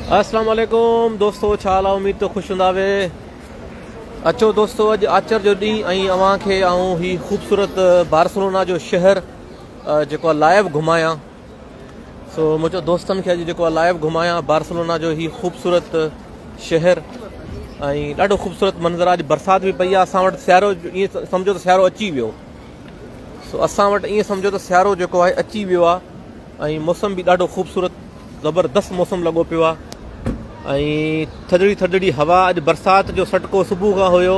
अस्सलाम वालेकुम दोस्तों, छा हाल आहे? उम्मीद तो ख़ुशि हूंदा वे। अचो दोस्तों, अॼु आचर जो ॾींहुं ऐं अव्हांखे आऊं ही ख़ूबसूरत बार्सिलोना जो शहर जेको आहे लाइव घुमायां। सो मुंहिंजो दोस्तनि खे अॼु जेको आहे लाइव घुमायां बार्सिलोना जो ही ख़ूबसूरत शहर ऐं ॾाढो ख़ूबसूरत मंज़र आहे। अॼु बरसाति बि पई आहे। असां वटि सियारो ईअं सम्झो त सियारो अची वियो। सो असां वटि ईअं सम्झो त सियारो जेको आहे अची वियो आहे ऐं मौसम बि ॾाढो ख़ूबसूरत ज़बरदस्त मौसम लॻो पियो आहे ऐं थधिड़ी थधिड़ी हवा। अॼु बरसाति जो सटको सुबुह खां हुयो,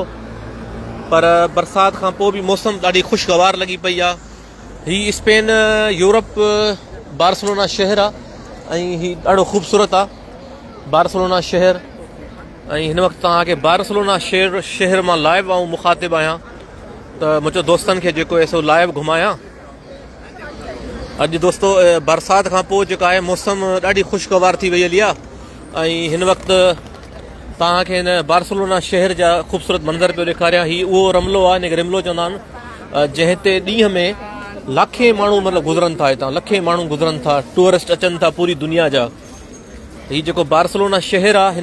पर बरसाति खां पोइ बि मौसम ॾाढी ख़ुशगवार लॻी पई आहे। हीअ स्पेन यूरोप बार्सिलोना शहर आहे ऐं हीअ ॾाढो ख़ूबसूरत आहे बार्सिलोना शहर। ऐं हिन वक़्तु तव्हांखे बार्सिलोना शहर मां लाइव ऐं मुखातिब आहियां, त मुंहिंजो दोस्तनि खे जेको आहे सो लाइव घुमायां। अॼु दोस्तों बरसाति खां पोइ जेका आहे मौसम ॾाढी ख़ुशगवार थी वई हली आहे ऐं हिन वक़्तु तव्हांखे हिन बार्सिलोना शहर जा ख़ूबसूरत मंज़र पियो ॾेखारियां। हीउ उहो रमलो आहे, हिनखे रिमलो चवंदा आहिनि, जंहिं ते ॾींहं में लाखे माण्हू मतिलबु गुज़रनि था। हितां लखे माण्हू गुज़रनि था, टूरिस्ट अचनि था पूरी दुनिया जा। हीउ जेको बार्सिलोना शहर आहे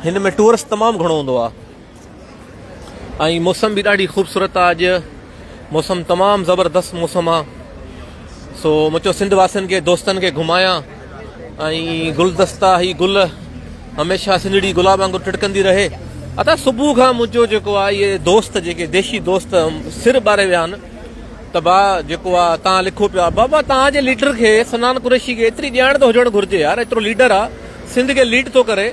हिन में टूरिस्ट तमामु घणो हूंदो आहे ऐं मौसम बि ॾाढी ख़ूबसूरत आहे। अॼु मौसम तमामु ज़बरदस्त मौसम आहे। सो मुंहिंजो सिंध वासियुनि खे दोस्तनि खे घुमायां ऐं गुलदस्ता ही गुल हमेशह सिंधड़ी गुलाब वांगुरु टिड़कंदी रहे। अथा सुबुह खां मुंहिंजो जेको आहे इहे दोस्त जेके देशी दोस्त सिर ॿारे विया आहिनि त भाउ जेको आहे तव्हां लिखो पिया, बाबा तव्हांजे लीडर खे सनान कुरैशी खे एतिरी ॼाण त हुजणु घुरिजे यार। एतिरो लीडर आहे, सिंध खे लीड थो करे,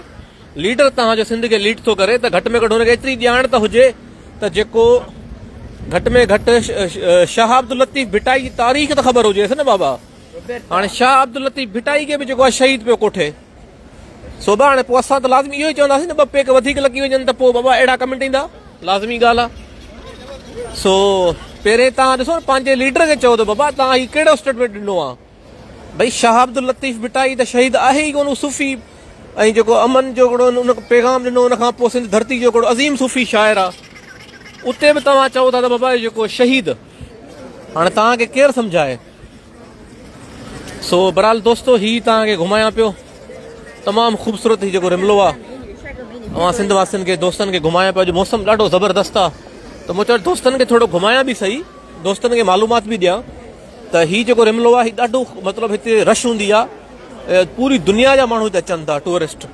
लीडर तव्हांजो सिंध खे लीड थो करे, त घटि में घटि हुनखे एतिरी ॼाण त हुजे त जेको घटि में घटि शाह अब्दुल लतीफ़ भिटाई जी तारीख़ त ख़बर हुजेसि न बाबा। हाणे शाह अब्दुल लतीफ़ भिटाई खे बि जेको आहे शहीद पियो कोठे। सो हाणे पोइ असां त लाज़मी इहो ई चवंदासीं न, ॿ पेक वधीक लॻी वञनि त पोइ बाबा अहिड़ा कमेंट ईंदा, लाज़मी ॻाल्हि आहे। सो पहिरें तव्हां ॾिसो पंहिंजे लीडर खे चओ त बाबा तव्हां हीउ कहिड़ो स्टेटमेंट ॾिनो आहे। भई शाह अब्दुल लतीफ़ भिटाई त शहीद आहे ई कोन, सूफ़ी ऐं जेको अमन जो हिकिड़ो उन पैगाम ॾिनो, उन खां पोइ सिंध धरती जो हिकिड़ो अज़ीम सूफ़ी शाइर आहे। उते बि तव्हां चओ था त बाबा जेको शहीद, हाणे तव्हांखे केरु सम्झाए। सो बहरहाल दोस्तों, ही तव्हांखे घुमायां पियो तमामु ख़ूबसूरत ही जेको रिमलो आहे। अवां सिंध वासियुनि खे दोस्तनि खे घुमायां पियो। अॼु मौसम ॾाढो ज़बरदस्त आहे, त मूं चयो दोस्तनि खे थोरो घुमायां बि सही, दोस्तनि खे मालूमात बि ॾियां त ही जेको रिमलो आहे ही ॾाढो मतिलबु हिते रश हूंदी आहे, पूरी दुनिया जा माण्हू हिते अचनि था टूरिस्ट।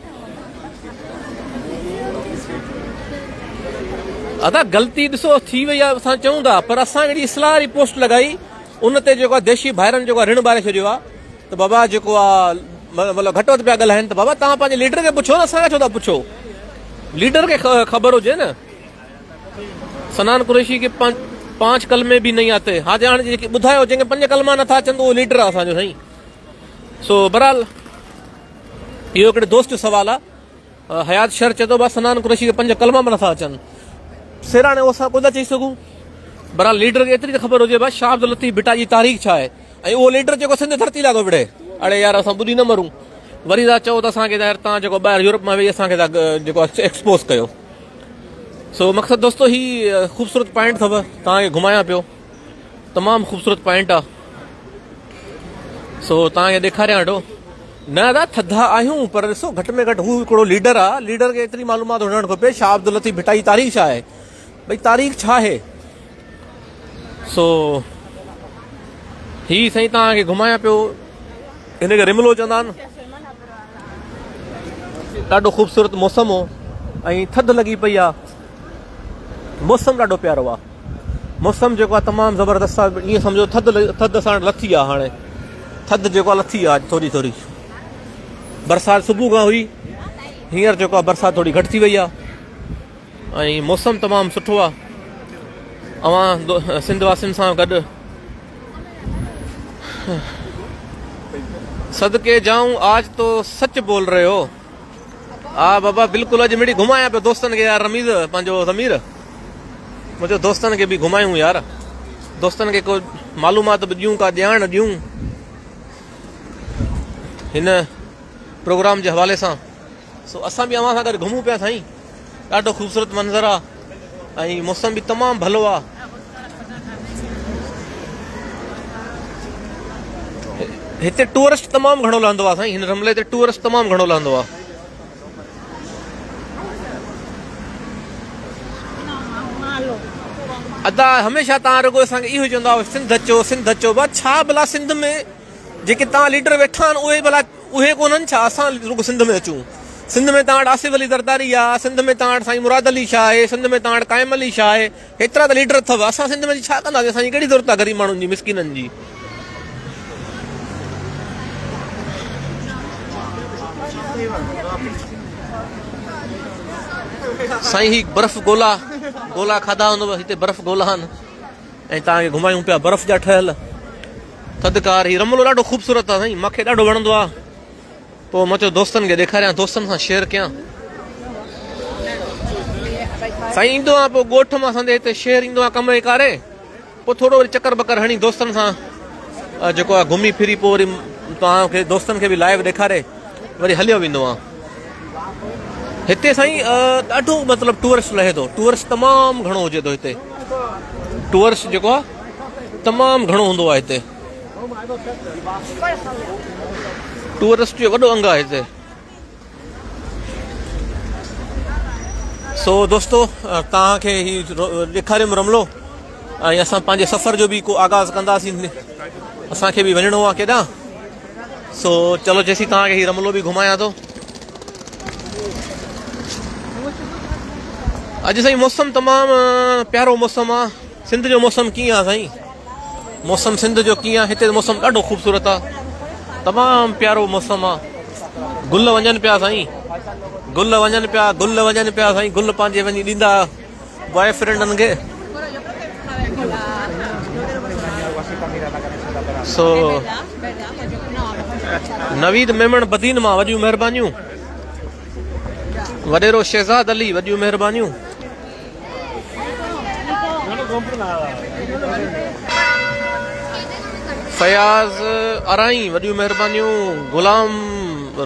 अदा ग़लती ॾिसो थी वई आहे, असां चऊं था, पर असां हिकिड़ी इस्लाह वारी पोस्ट लॻाई, उन ते जेको आहे देशी भाइरनि जेको आहे ऋण ॿारे छॾियो आहे त बाबा जेको आहे मतिलबु घटि वधि पिया ॻाल्हाइनि त बाबा तव्हां पंहिंजे लीडर खे पुछो न, असांखे छो था पुछो। लीडर खे ख़बर हुजे न। सनान कुरैशी खे 5 कलमे बि नहीं आते। हाणे जेके ॿुधायो जंहिंखे 5 कलमा नथा अचनि त उहो लीडर आहे असांजो साईं। सो बहरहाल इहो हिकिड़े दोस्त जो सुवालु आहे। हयात शर चए थो बसि सनान कुरैशी खे 5 कलमा बि नथा अचनि। सिर हाणे असां कोन था चई सघूं। बहरहाल लीडर खे एतिरी त ख़बर हुजे बसि शाह अब्दुल लतीफ़ भिटाई जी तारीख़ छा आहे ऐं उहो लीडर जेको सिंध धरती लाॻो विढ़े। अड़े यार असां ॿुधी न मरूं, वरी था चओ त असांखे यार तव्हां जेको ॿाहिरि यूरोप मां वेही असांखे जेको आहे एक्सपोज़ कयो। सो मक़सदु दोस्तों ही ख़ूबसूरत पॉइंट अथव, तव्हांखे घुमायां पियो, तमामु ख़ूबसूरत पॉइंट आहे। सो तव्हांखे ॾेखारियां वेठो। न दादा थधा आहियूं, पर ॾिसो घटि में घटि हू हिकिड़ो लीडर आहे, लीडर खे एतिरी मालूमात हुजणु खपे शाह अब्दुल लतीफ़ भिटाई जी तारीख़ छा आहे, भई तारीख़ छा आहे। सो ही साईं तव्हांखे घुमायां पियो, हिनखे रिमलो चवंदा आहिनि। ॾाढो ख़ूबसूरत मौसम हो ऐं थधि लॻी पई आहे। मौसम ॾाढो प्यारो आहे, मौसम जेको आहे तमामु ज़बरदस्त आहे। ईअं सम्झो थधि असां वटि लथी आहे। हाणे थधि जेको आहे लथी आहे थोरी थोरी। बरसाति सुबुह खां हुई, हींअर जेको आहे बरसाति थोरी घटि थी वई आहे ऐं मौसम तमामु सुठो आहे। अवां सिंध वासियुनि सां गॾु सदके जाऊं आज तो सच बोल रहे हो। हा बाबा बिल्कुलु, अॼु मिड़ी घुमायां पियो दोस्तनि खे यार। रमीज़ पंहिंजो ज़मीर मुंहिंजो दोस्तनि खे बि घुमायूं यार, दोस्तनि खे को मालूमात बि ॾियूं, का ॼाण ॾियूं हिन प्रोग्राम जे हवाले सां। सो असां बि अव्हां सां गॾु घुमूं पिया साईं। ॾाढो ख़ूबसूरत मंज़र आहे ऐं मौसम बि तमामु भलो आहे। हिते टूरिस्ट तमामु घणो लहंदो आहे साईं, हिन रमले ते टूरिस्ट तमामु घणो लहंदो आहे। अदा हमेशह तव्हां रुगो असांखे इहो चवंदा हुआ सिंध अचो सिंध अचो, बस छा भला सिंध में जेके तव्हां लीडर वेठा आहिनि उहे भला उहे कोन्हनि छा? असां रुगो सिंध में अचूं? सिंध में तव्हां वटि आसिफ अली ज़रदारी आहे, सिंध में तव्हां वटि साईं मुराद अली शाह आहे, सिंध में तव्हां वटि क़ाइम अली शाह आहे, हेतिरा त लीडर अथव। असां सिंध में छा कंदासीं? असांजी कहिड़ी ज़रूरत आहे ग़रीब माण्हुनि जी, मिसकिननि जी? साईं ही बर्फ़ गोला गोला खाधा हूंदव, हिते बर्फ़ गोला आहिनि ऐं तव्हांखे घुमायूं पिया बर्फ़ जा ठहियल थधिकार। ही रमलो ॾाढो ख़ूबसूरत आहे साईं, मूंखे ॾाढो वणंदो आहे। पोइ मां चयो दोस्तनि खे ॾेखारियां, दोस्तनि सां शेयर कयां। साईं ईंदो आहे पोइ ॻोठ मां असांजे हिते शहर ईंदो आहे कमरे कारे, पोइ थोरो वरी चकर बकर हणी दोस्तनि सां जेको आहे घुमी फिरी पोइ वरी तव्हांखे दोस्तनि खे बि लाइव ॾेखारे वरी हलियो वेंदो आहे। हिते साईं ॾाढो मतिलबु टूरिस्ट लहे थो, टूरिस्ट तमामु घणो हुजे थो हिते। टूरिस्ट जेको आहे तमामु घणो हूंदो आहे हिते, टूरिस्ट जो वॾो अंग आहे हिते। सो दोस्तो तव्हांखे ही ॾेखारियुमि रमलो ऐं असां पंहिंजे सफ़र जो बि को आगाज़ कंदासीं, असांखे बि वञिणो आहे केॾां। सो चलो जेसीं तव्हांखे ही रमलो बि घुमायां थो। अॼु साईं मौसम तमामु प्यारो मौसम आहे। सिंध जो मौसम कीअं आहे साईं? मौसम सिंध जो कीअं आहे? हिते मौसम ॾाढो ख़ूबसूरत आहे, तमामु प्यारो मौसम आहे। गुल वञनि पिया साईं, गुल वञनि पिया, गुल वञनि पिया साईं, गुल पंहिंजे वञी ॾींदा बॉयफ्रेंडनि खे। सो नवीद मेमण बदीन मां वॾियूं महिरबानियूं, वॾेरो शहज़ाद अली वॾियूं महिरबानियूं। फयाज़ अराई वॾियूं महिरबानियूं, गुलाम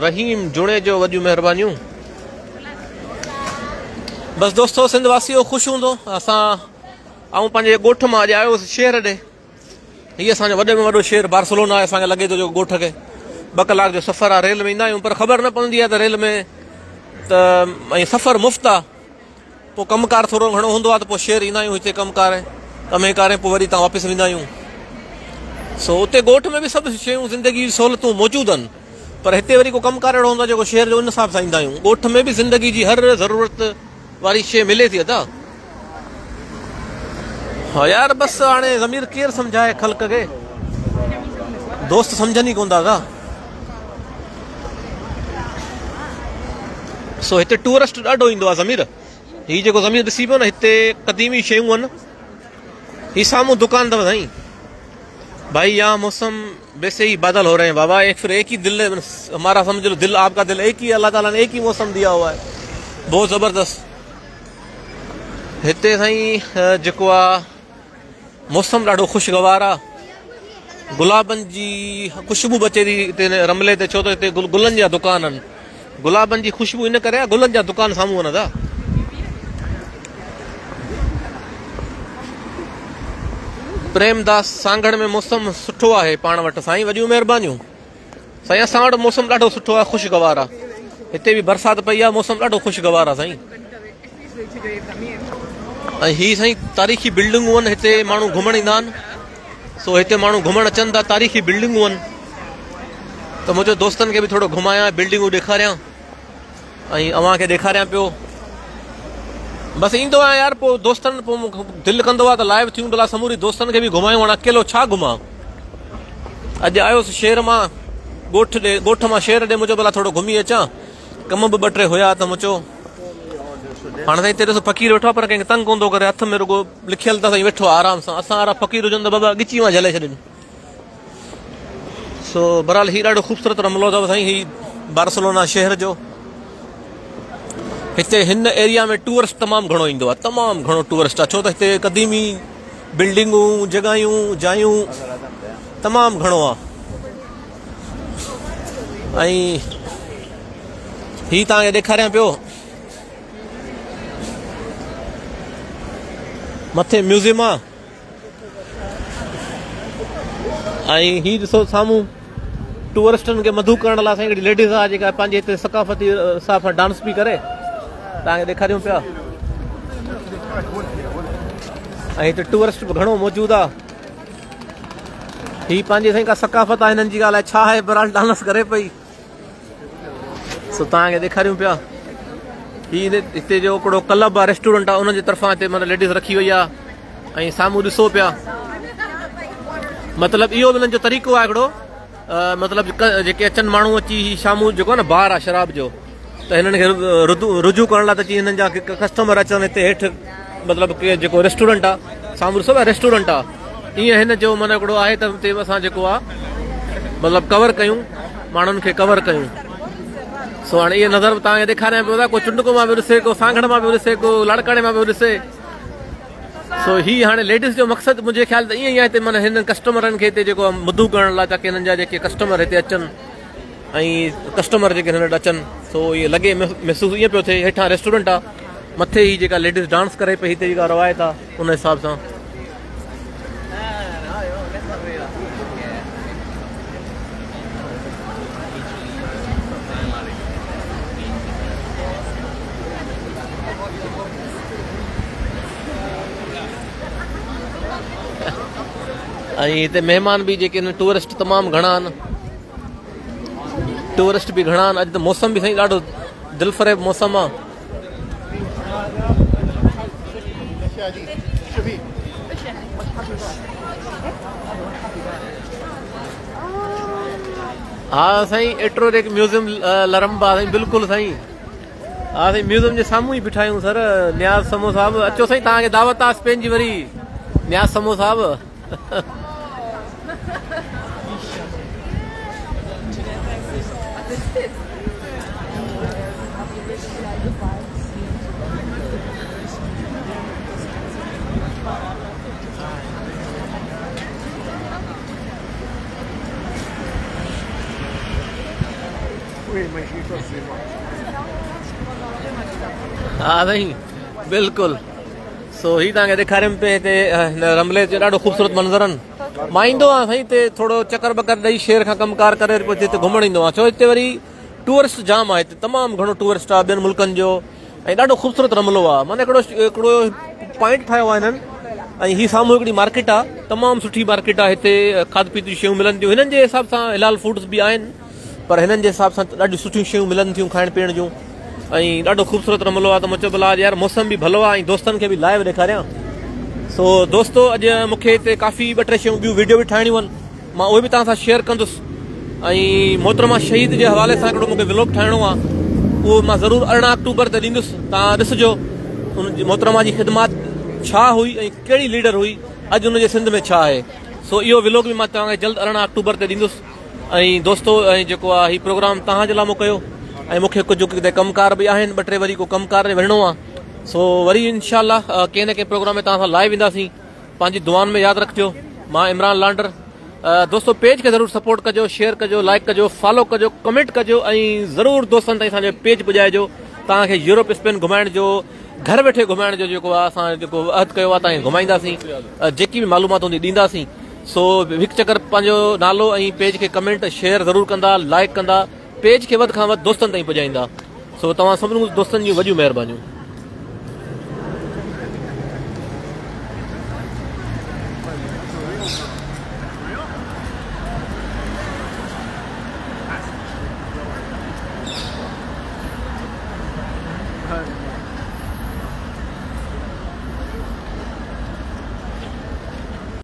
रहीम जुणे जो वॾियूं महिरबानियूं। बस दोस्तो सिंध वासियो ख़ुशि हूंदो। असां ऐं पंहिंजे ॻोठ मां अॼु आयोसीं शहर ॾे। हीअ असांजो वॾे में वॾो शहर बार्सिलोना आहे, असांखे लॻे थो जो ॻोठ खे 2 कलाक जो सफ़र आहे। रेल में ईंदा आहियूं पर ख़बर न पवंदी आहे त रेल में त ऐं सफ़र मुफ़्त आहे। पोइ कमकार थोरो घणो हूंदो आहे त पोइ शहर ईंदा आहियूं, हिते कमे कारे पोइ वरी तव्हां वापसि वेंदा आहियूं। सो उते ॻोठ में बि सभु शयूं ज़िंदगी जी सहूलियतूं मौजूदु आहिनि, पर हिते वरी को कमकार अहिड़ो हूंदो आहे जेको शहर जो उन हिसाब सां ईंदा आहियूं। ॻोठ में बि ज़िंदगी जी हर ज़रूरत वारी शइ मिले थी अदा। हा यार बसि हाणे ज़मीर केरु सम्झाए ख़ल्क़ खे, दोस्त सम्झनि ई कोन था। सो हिते टूरिस्ट ॾाढो ईंदो आहे ज़मीर। हीअ जेको ज़मीर ॾिसी पियो न, हिते क़दीमी शयूं आहिनि। हीअ साम्हूं दुकान अथव साईं। भाई यहाँ मौसम वैसे ही बादल हो रहे हैं बाबा, फिर एक ही दिल है हमारा, समझ लो दिल आपका दिल एक ही, अल्लाह ताला ने एक ही मौसम दिया हुआ है, बहुत ज़बरदस्त। हिते साईं जेको आहे मौसम ॾाढो ख़ुशगवार आहे, गुलाबनि जी ख़ुशबू अचे थी हिते रमले ते, छो त हिते गुलनि जा दुकान आहिनि। गुलाबनि जी ख़ुशबू इन करे आहे, गुलनि जा दुकान साम्हूं आहिनि दादा। प्रेमदास सांगड़ में मौसम सुठो आहे पाण वटि साईं, वॾियूं महिरबानियूं साईं। असां वटि मौसम ॾाढो सुठो आहे, ख़ुशगवार आहे। हिते बि बरसाति पई आहे, मौसम ॾाढो ख़ुशगवार आहे साईं। ऐं हीअ साईं तारीख़ी बिल्डिंगूं आहिनि, हिते माण्हू घुमण ईंदा आहिनि। सो हिते माण्हू घुमण अचनि था, तारीख़ी बिल्डिंगूं आहिनि। त मुंहिंजो दोस्तनि खे बि थोरो घुमायां, बिल्डिंगूं ॾेखारियां ऐं अव्हांखे ॾेखारियां पियो। बसि ईंदो आहियां यार, पोइ दोस्तनि पोइ दिलि कंदो आहे त लाइव थियूं, भला समूरी दोस्तनि खे बि घुमायूं। हाणे अकेलो छा घुमां? अॼु आयोसि शहर मां, ॻोठ मां शहर ॾे, मुंहिंजो भला थोरो घुमी अचां। कम बि 2-3 हुया त मुंहिंजो हाणे साईं हिते ॾिसो फ़क़ीर वेठो आहे, पर कंहिंखे तंग कोन थो करे, हथ में रुगो लिखियल त साईं वेठो आहे आराम सां। असां वारा फ़क़ीर हुजनि त बाबा ॻिची मां झले छॾनि। सो बहरहाल हीउ ॾाढो ख़ूबसूरत रमलो अथव साईं, हीउ बार्सिलोना शहर जो। हिते हिन एरिया में टूरिस्ट तमामु घणो ईंदो आहे, तमामु घणो टूरिस्ट आहे, छो त हिते क़दीमी बिल्डिंगूं, जॻहियूं, जायूं तमामु घणो आहे। ऐं हीउ तव्हांखे ॾेखारियां पियो, मथे म्यूज़ियम आहे। ऐं हीउ ॾिसो साम्हूं टूरिस्टनि खे मधु करण लाइ असांजी हिकिड़ी लेडीज़ आहे जेका पंहिंजे हिते सकाफ़ती हिसाब सां डांस बि करे तव्हांखे ॾेखारियूं पिया। ऐं हिते टूरिस्ट बि घणो मौजूदु आहे। हीअ पंहिंजी साईं का सकाफ़त आहे हिननि जी ॻाल्हि आहे छा आहे बहरहाल डांस करे पई सो तव्हांखे ॾेखारियूं पिया। हीअ हिते जो हिकिड़ो क्लब आहे रेस्टोरेंट आहे उनजे तरफ़ां हिते माना लेडीज़ रखी वई आहे ऐं साम्हूं ॾिसो पिया मतिलबु इहो बि हिननि जो तरीक़ो आहे हिकिड़ो मतिलबु जेके अचनि माण्हू अची शामूं जेको आहे न बार आहे शराब जो त हिननि खे रुजू करण लाइ त जीअं हिननि जा कस्टमर अचनि हिते हेठि मतिलबु जेको रेस्टोरेंट आहे साम्हूं ॾिसो पिया रेस्टोरेंट आहे ईअं हिन जो माना हिकिड़ो आहे त हुते असां जेको आहे मतिलबु कवर कयूं माण्हुनि खे कवर कयूं। सो हाणे इहे नज़र तव्हांखे ॾेखारियां पियो था को चुंडको मां बि ॾिसे को सांगड़ मां बि ॾिसे को लाड़काणे मां बि ॾिसे। सो हीअ हाणे लेडीज़ जो मक़सदु मुंहिंजे ख़्याल त ईअं ई आहे हिते माना हिन कस्टमरनि खे हिते जेको आहे मधु करण लाइ ताकी हिननि जा जेके कस्टमर हिते अचनि ऐं कस्टमर जेके हिन वटि अचनि सो इहे लॻे महसूसु ईअं पियो थिए हेठां रेस्टोरेंट आहे मथे ई जेका लेडीज़ डांस करे पई हिते जेका रवायत आहे उन हिसाब सां। ऐं हिते महिमान बि जेके आहिनि टूरिस्ट तमामु घणा आहिनि टूरिस्ट बि घणा आहिनि। अॼु त मौसम बि साईं ॾाढो दिलफरेब मौसम आहे। हा साईं एट्रोरेक म्यूज़ियम लरंबा साईं बिल्कुलु साईं। हा साईं म्यूज़ियम जे साम्हूं ई बीठा आहियूं सर न्याज़ समो साहब अचो साईं तव्हांखे दावत आहे स्पेन जी वरी न्याज़ समो साहब। हा साईं बिल्कुलु। सो हीअ तव्हांखे ॾेखारियुमि पिए हिते हिन रमले जो ॾाढो ख़ूबसूरत मंज़र आहिनि। मां ईंदो आहियां साईं हिते थोरो चकर बकर ॾेई शहर खां कमकार करे पोइ हिते घुमणु ईंदो आहियां छो हिते वरी टूरिस्ट जाम आहे हिते तमामु घणो टूरिस्ट आहे ॿियनि मुल्कनि जो ऐं ॾाढो ख़ूबसूरत रमलो आहे माना हिकिड़ो पॉइंट ठाहियो आहे हिननि। ऐं हीअ साम्हूं हिकिड़ी मार्केट आहे तमामु सुठी मार्केट आहे हिते खाध पीत जूं शयूं मिलनि थियूं हिननि जे हिसाब सां हिलाल फूड्स बि आहिनि पर हिननि जे हिसाब सां ॾाढियूं सुठियूं शयूं मिलनि थियूं खाइण पीअण जूं ऐं ॾाढो ख़ूबसूरत रमलो आहे त मूं चयो भला यार मौसम बि भलो आहे ऐं दोस्तनि खे बि लाइव ॾेखारियां। सो दोस्तो अॼु मूंखे हिते काफ़ी ॿ टे शयूं ॿियूं वीडियो बि ठाहिणियूं आहिनि मां उहे बि तव्हां सां शेयर कंदुसि ऐं मोहतरमा शहीद जे हवाले सां हिकिड़ो मूंखे व्लॉग ठाहिणो आहे उहो मां ज़रूरु 18 अक्टूबर ते ॾींदुसि तव्हां ॾिसिजो उन मोहतरमा जी ख़िदमत छा हुई ऐं कहिड़ी लीडर हुई अॼु हुनजे सिंध में छा आहे। सो इहो व्लॉग बि मां तव्हांखे जल्द 18 अक्टूबर ते ॾींदुसि ऐं दोस्तो ऐं जेको आहे हीउ प्रोग्राम तव्हांजे लाइ मूं कयो ऐं मूंखे कुझु किथे कमकार बि आहिनि 2 टे वरी को कमकार में विढ़णो आहे। सो वरी इनशाला कंहिं न कंहिं प्रोग्राम में तव्हां सां लाइव ईंदासीं पंहिंजी दुआनि में यादि रखिजो। मां इमरान लांडर दोस्तो पेज खे ज़रूरु सपोर्ट कजो शेयर कजो लाइक कजो फॉलो कजो कमेंट कजो ऐं ज़रूरु दोस्तनि ताईं असांजो पेज पुॼाइजो तव्हांखे यूरोप स्पेन घुमाइण जो घर वेठे घुमाइण जो जेको आहे असां जेको अहद कयो आहे तव्हांखे घुमाईंदासीं जेकी बि मालूमात हूंदी ॾींदासीं। सो हिकु चकर पंहिंजो नालो ऐं पेज खे कमेंट शेयर ज़रूरु कंदा लाइक कंदा पेज खे वधि खां वधि दोस्तनि ताईं पुॼाईंदा। सो तव्हां सभिनी दोस्तनि जूं वॾियूं महिरबानियूं।